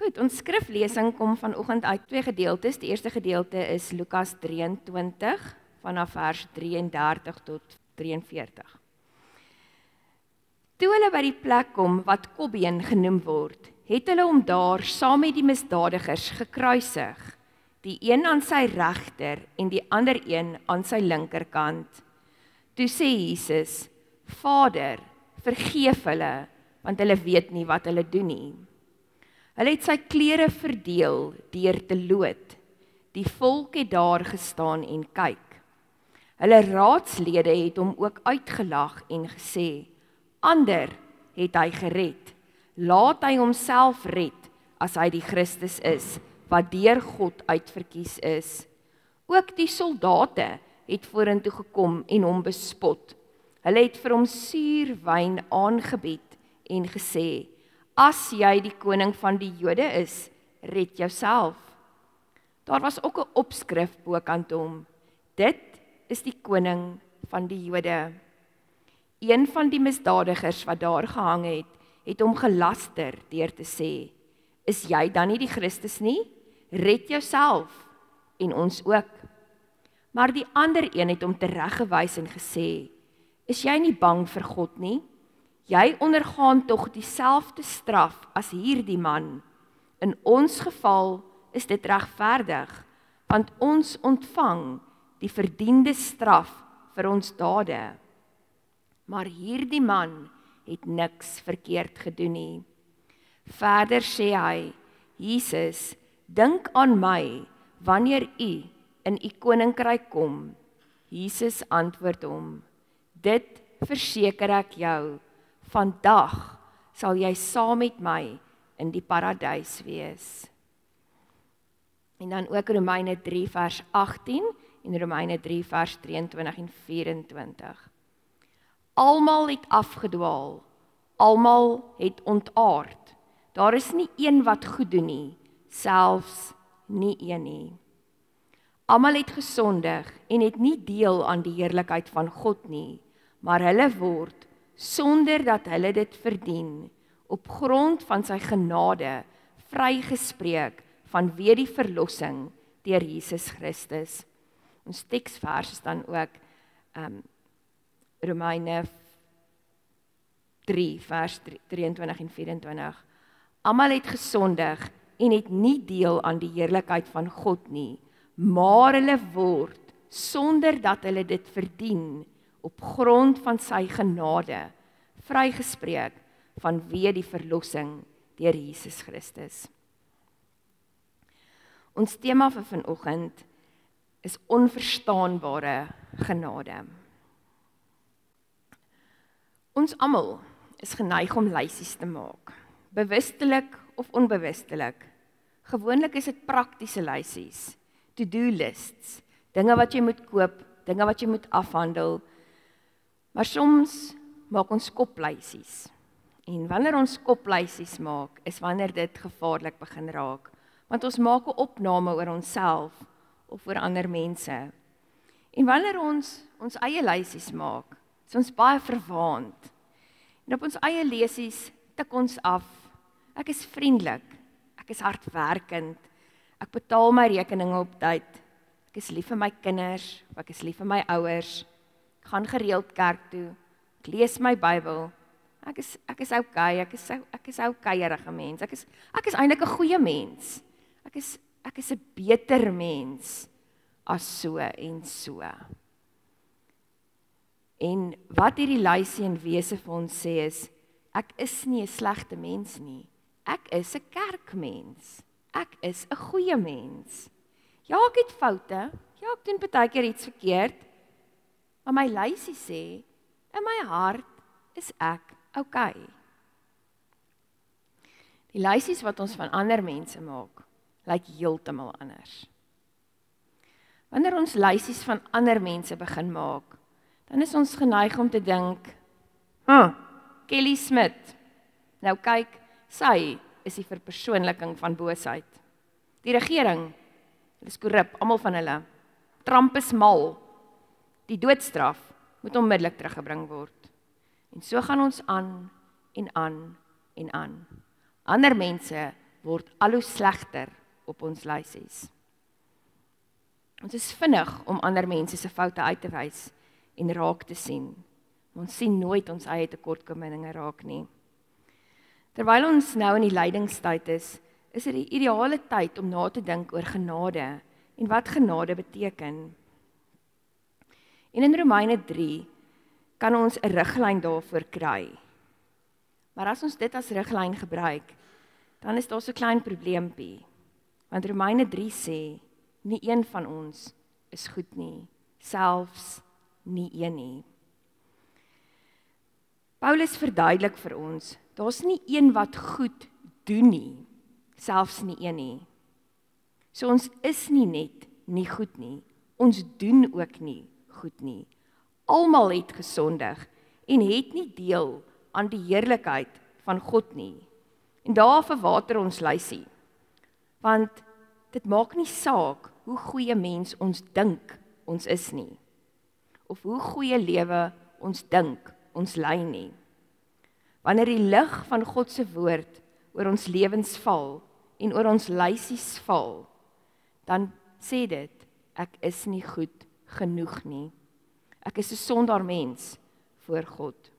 Goed, ons skriflesing kom vanoggend uit 2 gedeeltes. Die eerste gedeelte is Lukas 23 vanaf vers 33 tot 43. Toe hulle by die plek kom wat Kobbeen genoem word, het hulle hom daar saam met die misdadigers gekruisig, die een aan sy regter en die ander een aan sy linkerkant. Toe sê Jesus: Vader, vergeef hulle, want hulle weet nie wat hulle doen nie. Hulle het sy klere verdeel deur te loot. Die volk het daar gestaan en kyk. Hulle raadslede het hom ook uitgelag en gesê: Ander het hy gered. Laat hy homself red as hy die Christus is, wat deur God uitverkies is. Ook die soldate het vorentoe gekom en hom bespot. Hulle het vir hom suurwyn aangebied en gesê: As jy die koning van die Jode is, red jouself. Daar was ook 'n opskrif bokant hom: Dit is die koning van die Jode. Een van die misdadigers wat daar gehang het hom gelaster deur te sê: Is jy dan nie die Christus nie? Red jouself en ons ook. Maar die ander een het hom tereggewys en gesê: Is jy nie bang vir God nie? Jy ondergaan tog dieselfde straf as hierdie man. In ons geval is dit regverdig, want ons ontvang die verdiende straf vir ons dade. Maar hierdie man het niks verkeerd gedoen nie. Verder sê hy: Jesus, dink aan my wanneer u in u koninkryk kom. Jesus antwoord hom: Dit verseker ek jou, vandag sal jy saam met my in die paradys wees. En dan ook Romeine 3 vers 18 en Romeine 3 vers 23 en 24. Almal het afgedwaal, almal het ontaard. Daar is nie een wat goed doen nie, selfs nie een nie. Almal het gesondig en het nie deel aan die heerlikheid van God nie, maar hulle word, sonder dat hulle dit verdien, op grond van sy genade, vrygespreek vanweë die verlossing deur Jesus Christus. Ons teksvers is dan ook Romeine 3 vers 23 en 24. Almal het gesondig en het nie deel aan die heerlikheid van God nie, maar hulle word, sonder dat hulle dit verdien, op grond van sy genade, vrygespreek vanweë die verlossing deur Jesus Christus. Ons tema vir vanoggend is onverstaanbare genade. Ons almal is geneig om lysies te maak, bewustelik of onbewustelik. Gewoonlik is dit praktiese lysies, to-do lists, dinge wat jy moet koop, dinge wat jy moet afhandel. Maar soms maak ons koplysies. En wanneer ons koplysies maak, is wanneer dit gevaarlik begin raak. Want ons maak 'n opname oor onsself of oor ander mense. En wanneer ons eie lysies maak, is ons baie verwaand. En op ons eie lysies tik ons af: ek is vriendelik, ek is hardwerkend, ek betaal my rekeninge op tyd, ek is lief vir my kinders, ek is lief vir my ouers, ek gaan gereeld kerk toe, ek lees my Bybel, ek is okay, ek is okayerige mens, ek is eintlik 'n goeie mens, ek is 'n beter mens as so en so. En wat hierdie lysie en wese vir ons sê is, ek is nie 'n slegte mens nie, ek is 'n kerkmens, ek is 'n goeie mens. Ja, ek het foute, ja, ek doen partykeer iets verkeerd, maar my lysie sê, in my hart is ek okay. Die lysies wat ons van ander mense maak, lyk heeltemal anders. Wanneer ons lysies van ander mense begin maak, dan is ons geneig om te dink, Kelly Smith, nou kyk, sy is die verpersoonliking van boosheid. Die regering, hulle is korrup, almal van hulle. Trump is mal. Die doodstraf moet onmiddellik teruggebring word. En so gaan ons aan en aan en aan. Ander mense word al hoe slegter op ons lysies. Ons is vinnig om ander mense se foute uit te wys en raak te sien. Ons sien nooit ons eie tekortkominge raak nie. Terwyl ons nou in die lydingstyd is dit die ideale tyd om na te dink oor genade en wat genade beteken. En in Romeine 3 kan ons 'n riglyn daarvoor kry. Maar as ons dit as riglyn gebruik, dan is daar so 'n klein probleempie. Want Romeine 3 sê, nie een van ons is goed nie, selfs nie een nie. Paulus verduidelik vir ons, daar's nie een wat goed doen nie, selfs nie een nie. So ons is nie net nie goed nie, ons doen ook nie goed nie. Almal het gesondig en het nie deel aan die heerlikheid van God nie. En daar verwater ons lysie. Want dit maak nie saak hoe goeie mens ons dink ons is nie. Of hoe goeie lewe ons dink ons lei nie. Wanneer die lig van God se woord oor ons lewens val en oor ons lysies val, dan sê dit, ek is nie goed genoeg nie. Ek is 'n sondaar mens voor God.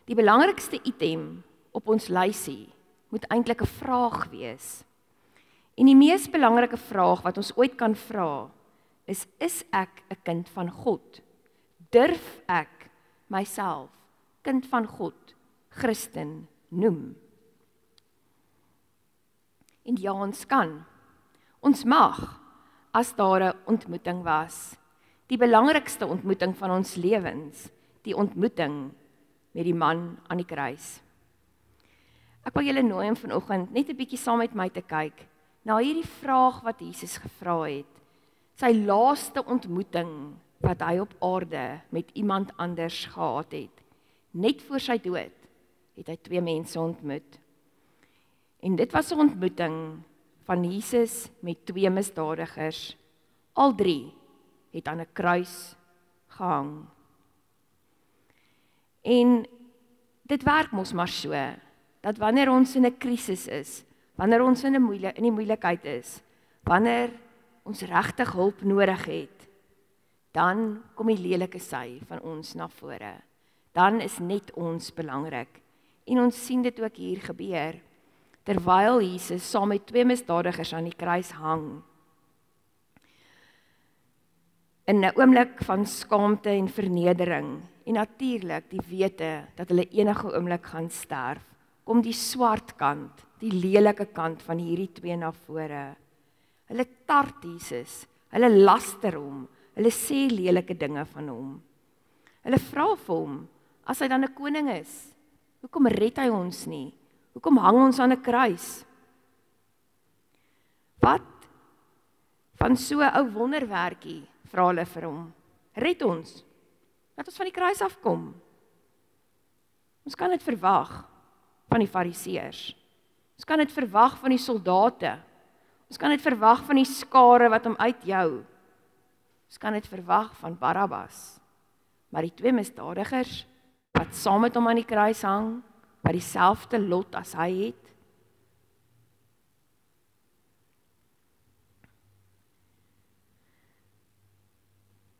Die belangrikste item op ons lysie moet eintlik 'n vraag wees. En die mees belangrike vraag wat ons ooit kan vra, is ek 'n kind van God? Durf ek myself kind van God, Christen, noem? En ja, ons kan. Ons mag, as daar 'n ontmoeting was. Die belangrikste ontmoeting van ons lewens, die ontmoeting met die man aan die kruis. Ek wil julle nooi om vanoggend net 'n bietjie saam met my te kyk na hierdie vraag wat Jesus gevra het. Sy laaste ontmoeting wat hy op aarde met iemand anders gehad het. Net voor sy dood het hy 2 mense ontmoet. En dit was 'n ontmoeting van Jesus met 2 misdadigers. Al 3 het aan 'n kruis gehang. En dit werk mos maar so, dat wanneer ons in 'n krisis is, wanneer ons in die moeilikheid is, wanneer ons regtig hulp nodig het, dan kom die lelike sy van ons na vore. Dan is net ons belangrik. En ons sien dit ook hier gebeur, terwyl Jesus saam met 2 misdadigers aan die kruis hang. In 'n oomblik van skaamte en vernedering, en natuurlik die wete dat hulle enige oomblik gaan sterf, kom die swart kant, die lelike kant van hierdie 2 na vore. Hulle tart Jesus, hulle laster hom, hulle sê lelike dinge van hom. Hulle vra vir hom, as hy dan 'n koning is, hoekom red hy ons nie? Hoekom hang ons aan 'n kruis? Wat van so 'n ou wonderwerkie, vra hulle vir hom. Red ons, laat ons van die kruis afkom. Ons kan dit verwag van die fariseërs. Ons kan dit verwag van die soldate. Ons kan dit verwag van die skare wat hom uitjou. Ons kan dit verwag van Barabbas. Maar die 2 misdadigers wat saam met hom aan die kruis hang, wat dieselfde lot as hy het.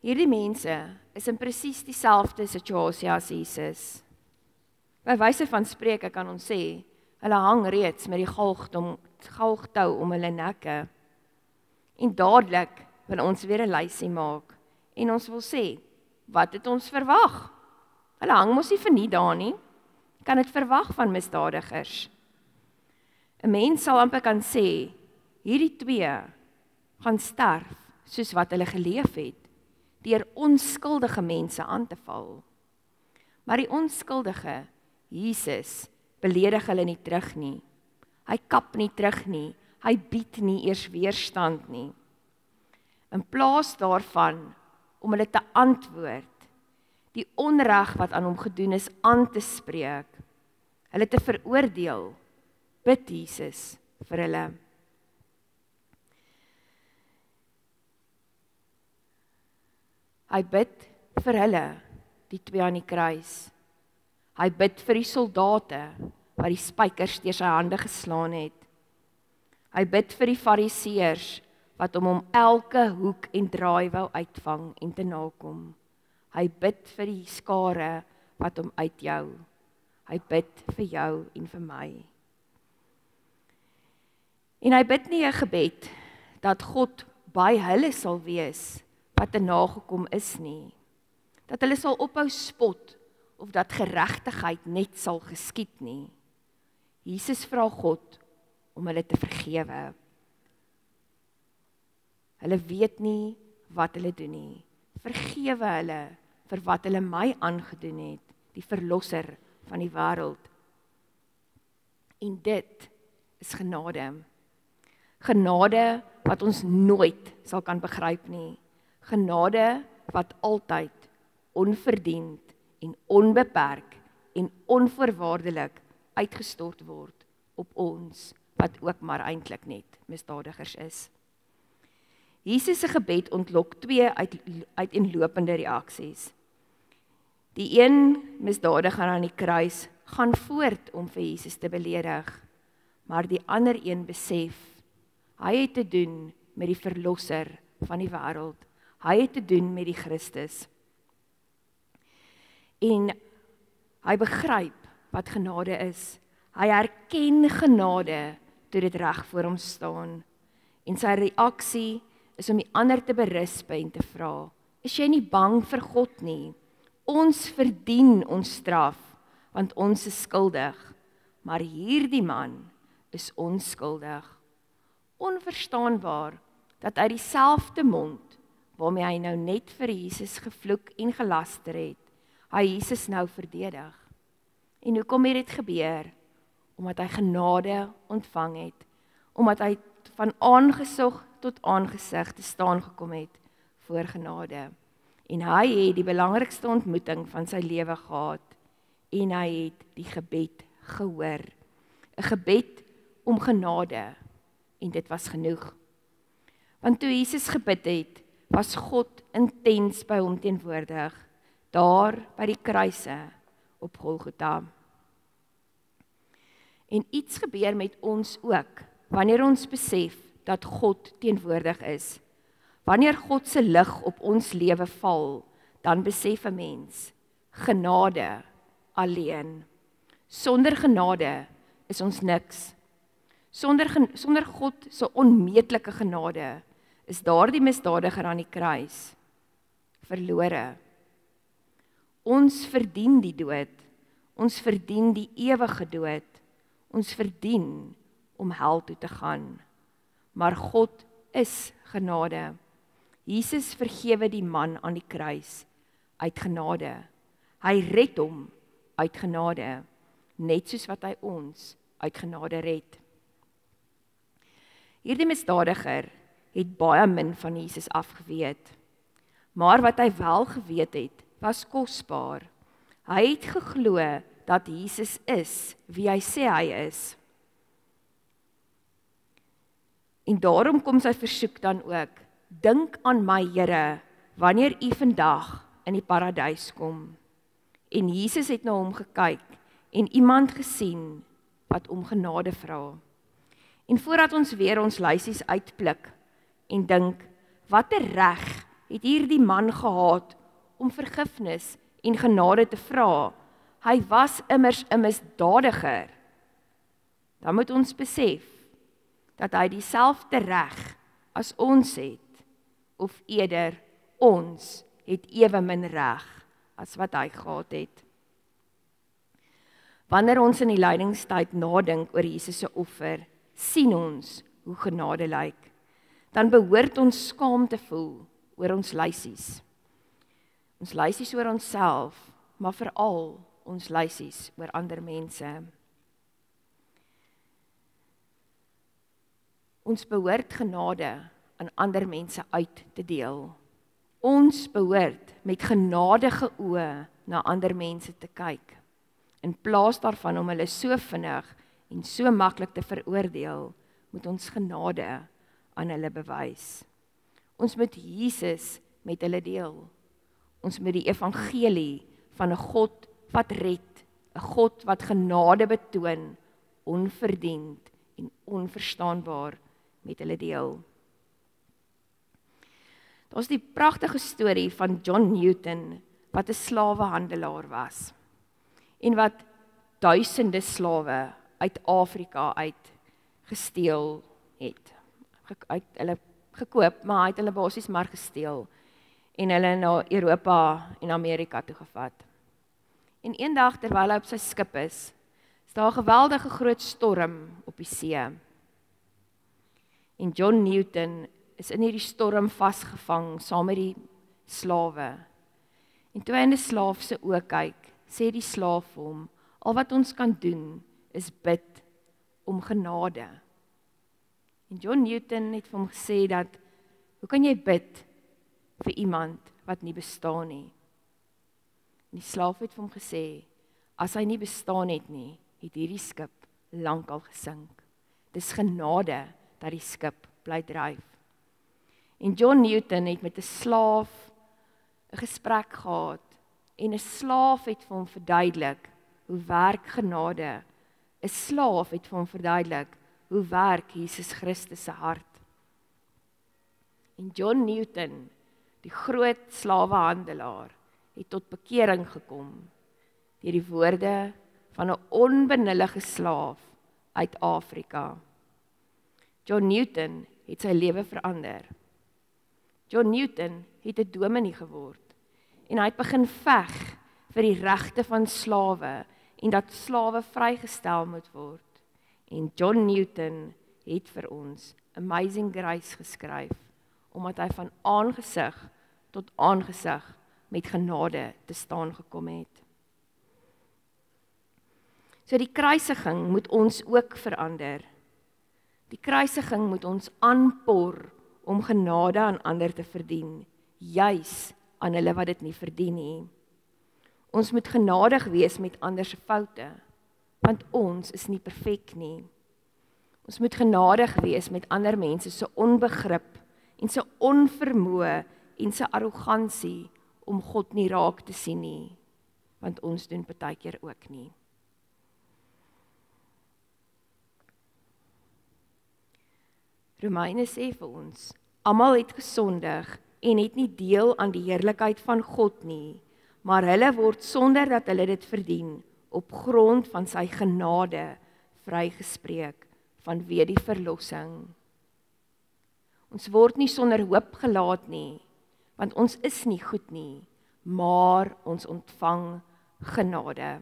Hierdie mense is in presies dieselfde situasie as Jesus. By wyse van spreuke kan ons sê, hulle hang reeds met die galgtou om hulle nekke. En dadelik wil ons weer 'n lysie maak. En ons wil sê, wat het ons verwag? Hulle hang mos nie vir nie daar nie. Kan dit verwag van misdadigers? 'n Mens sal amper kan sê, hierdie 2 gaan sterf soos wat hulle geleef het, deur onskuldige mense aan te val. Maar die onskuldige Jesus beledig hulle nie terug nie. Hy kap nie terug nie. Hy bied nie eers weerstand nie. In plaas daarvan om hulle te antwoord, die onreg wat aan hom gedoen is aan te spreek, hulle te veroordeel, bid Jesus vir hulle. Hy bid vir hulle, die 2 aan die kruis. Hy bid vir die soldate. wat die spykers deur sy hande geslaan het. Hy bid vir die fariseërs wat hom om elke hoek en draai wou uitvang en te nakom. Hy bid vir die skare wat hom uitjou. Hy bid vir jou en vir my. En hy bid nie 'n gebed dat God by hulle sal wees wat te nagekom is nie. Dat hulle sal ophou spot of dat geregtigheid net sal geskied nie. Jesus vra God om hulle te vergewe. Hulle weet nie wat hulle doen nie. Vergewe hulle vir wat hulle my aangedoen het, die verlosser van die wêreld. En dit is genade. Genade wat ons nooit sal kan begryp nie. Genade wat altyd onverdiend en onbeperk en onvoorwaardelik uitgestort word op ons, wat ook maar eintlik net misdadigers is. Jesus se gebed ontlok twee uiteenlopende reaksies. Die een misdadiger aan die kruis gaan voort om vir Jesus te beledig, maar die ander een besef, hy het te doen met die verlosser van die wêreld. Hy het te doen met die Christus. En hy begryp wat genade is. Hy herken genade toe dit reg voor hom staan. En sy reaksie is om die ander te berisp en te vra, is jy nie bang vir God nie? Ons verdien ons straf, want ons is skuldig, maar hierdie man is onskuldig. Onverstaanbaar dat uit dieselfde mond waarmee hy nou net vir Jesus gevloek en gelaster het, hy Jesus nou verdedig. En hoekom het dit gebeur? Omdat hy genade ontvang het, omdat hy van aangesig tot aangesig te staan gekom het voor genade. En hy het die belangrikste ontmoeting van sy lewe gehad, en hy het die gebed gehoor. 'n Gebed om genade, en dit was genoeg. Want toe Jesus gebid het, was God intens by hom teenwoordig, daar by die kruise op Golgotha. En iets gebeur met ons ook, wanneer ons besef dat God teenwoordig is. Wanneer God se lig op ons lewe val, dan besef 'n mens, genade alleen. Sonder genade is ons niks. Sonder God se onmeetlike genade is daardie misdadiger aan die kruis verlore. Ons verdien die dood. Ons verdien die ewige dood. Ons verdien om hel toe te gaan. Maar God is genade. Jesus vergewe die man aan die kruis uit genade. Hy red hom uit genade, net soos wat hy ons uit genade red. Hierdie misdadiger het baie min van Jesus afgeweet, maar wat hy wel geweet het, was kosbaar. Hy het geglo dat Jesus is wie hy sê hy is. En daarom kom sy versoek dan ook, dink aan my Here, wanneer u vandag in die paradys kom. En Jesus het na hom gekyk en iemand gesien wat om genade vra. En voordat ons weer ons lysies uitpluk en dink, watter reg het hierdie man gehad om vergifnis en genade te vra? Hy was immers 'n misdadiger. Dan moet ons besef dat hy dieselfde reg as ons het, of eerder ons het ewe min reg as wat hy gehad het. Wanneer ons in die lydingstyd nadink oor Jesus se offer, sien ons hoe genade lyk. Dan behoort ons skaam te voel oor ons lysies. Ons lysies oor onsself, maar veral ons lysies oor ander mense. Ons behoort genade aan ander mense uit te deel. Ons behoort met genadige oë na ander mense te kyk, in plaas daarvan om hulle so vinnig en so maklik te veroordeel, moet ons genade aan hulle bewys. Ons moet Jesus met hulle deel. Ons moet die evangelie van 'n God wat red 'n God wat genade betoon, onverdiend en onverstaanbaar met hulle deel. Daar's die pragtige storie van John Newton, wat 'n slawehandelaar was, en wat duisende slawe uit Afrika uit gesteel het. Uit hulle gekoop, maar hy het hulle basies maar gesteel, en hulle na Europa en Amerika toe gevat. En eendag, terwyl hy op sy skip is daar 'n geweldige groot storm op die see. En John Newton is in hierdie storm vasgevang saam met die slawe. En toe hy in die slaaf se oë kyk, sê die slaaf vir hom, al wat ons kan doen is bid om genade. En John Newton het vir hom gesê dat, hoe kan jy bid vir iemand wat nie bestaan nie? En die slaaf het vir hom gesê, as hy nie bestaan het nie, het hierdie skip lankal gesink. Dis genade dat die skip bly dryf. En John Newton het met 'n slaaf 'n gesprek gehad, en 'n slaaf het vir hom verduidelik hoe werk genade. 'n Slaaf het vir hom verduidelik hoe werk Jesus Christus se hart. En John Newton, die groot slawehandelaar, het tot bekering gekom deur die woorde van 'n onbenullige slaaf uit Afrika. John Newton het sy lewe verander. John Newton het 'n dominee geword, en hy het begin veg vir die regte van slawe, en dat slawe vrygestel moet word. En John Newton het vir ons Amazing Grace geskryf, omdat hy van aangesig tot aangesig met genade te staan gekom het. So die kruisiging moet ons ook verander. Die kruisiging moet ons aanpor om genade aan ander te verdien, juis aan hulle wat dit nie verdien nie. Ons moet genadig wees met ander se foute, want ons is nie perfek nie. Ons moet genadig wees met ander mense se onbegrip en se onvermoë en se arrogansie om God nie raak te sien nie, want ons doen partykeer ook nie. Romeine sê vir ons, almal het gesondig en het nie deel aan die heerlikheid van God nie, maar hulle word sonder dat hulle dit verdien, op grond van sy genade vrygespreek vanweë die verlossing. Ons word nie sonder hoop gelaat nie, want ons is nie goed nie, maar ons ontvang genade.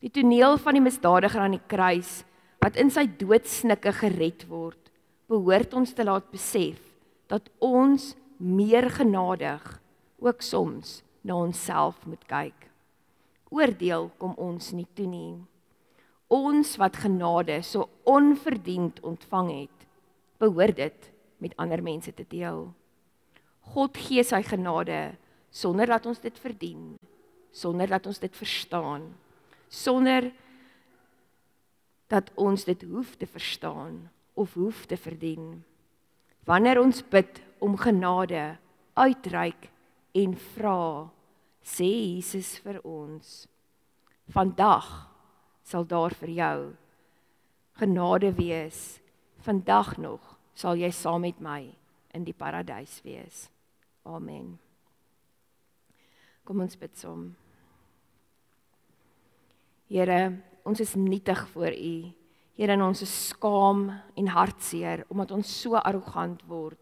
Die toneel van die misdadiger aan die kruis, wat in sy doodsnikke gered word, behoort ons te laat besef, dat ons meer genadig, ook soms, na onsself moet kyk. Oordeel kom ons nie toe nie. Ons wat genade so onverdiend ontvang het, behoort dit met ander mense te deel. God gee sy genade, sonder dat ons dit verdien, sonder dat ons dit verstaan, sonder dat ons dit hoef te verstaan, of hoef te verdien. Wanneer ons bid om genade, uitreik en vra, sê Jesus vir ons, vandag sal daar vir jou genade wees, vandag nog sal jy saam met my in die paradys wees. Amen. Kom ons bid saam. Here, ons is nietig voor U. Here, ons is skaam en hartseer, omdat ons so arrogant word,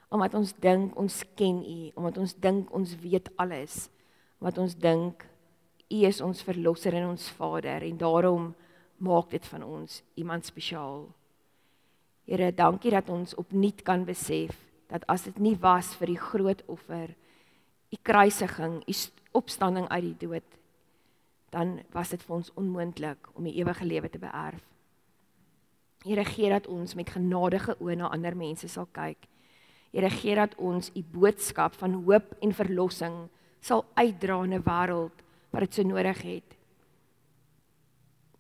omdat ons dink ons ken U, omdat ons dink ons weet alles, omdat ons dink U is ons verlosser en ons Vader, en daarom maak dit van ons iemand spesiaal. Here, dankie dat ons opnuut kan besef, dat as dit nie was vir die groot offer, U kruisiging, U opstanding uit die dood, dan was dit vir ons onmoontlik om die ewige lewe te beerf. Here, gee dat ons met genadige oë na ander mense sal kyk. Here, gee dat ons U boodskap van hoop en verlossing sal uitdra in 'n wêreld wat dit so nodig het.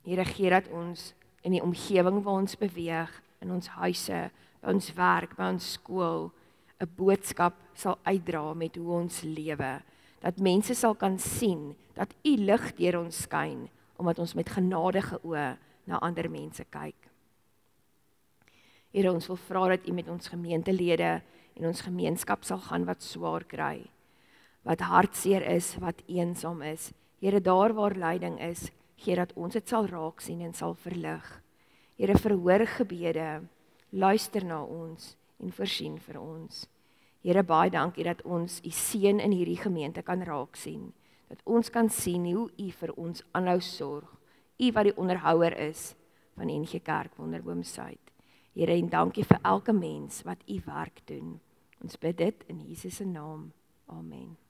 Here, gee dat ons in die omgewing waar ons beweeg, in ons huise, by ons werk, by ons skool, 'n boodskap sal uitdra met hoe ons lewe, dat mense sal kan sien dat U lig deur ons skyn, omdat ons met genadige oë na ander mense kyk. Here, ons wil vra dat U met ons gemeentelede en ons gemeenskap sal gaan wat swaar kry, wat hartseer is, wat eensaam is. Here, daar waar lyding is, gee dat ons dit sal raak sien en sal verlig. Here, verhoor gebede, luister na ons en voorsien vir ons. Here, baie dankie dat ons U seën in hierdie gemeente kan raak sien, dat ons kan sien hoe U vir ons aanhou sorg, U wat die onderhouer is van NG Kerk Wonderboom Suid. Here, en dankie vir elke mens wat U werk doen. Ons bid dit in Jesus se naam. Amen.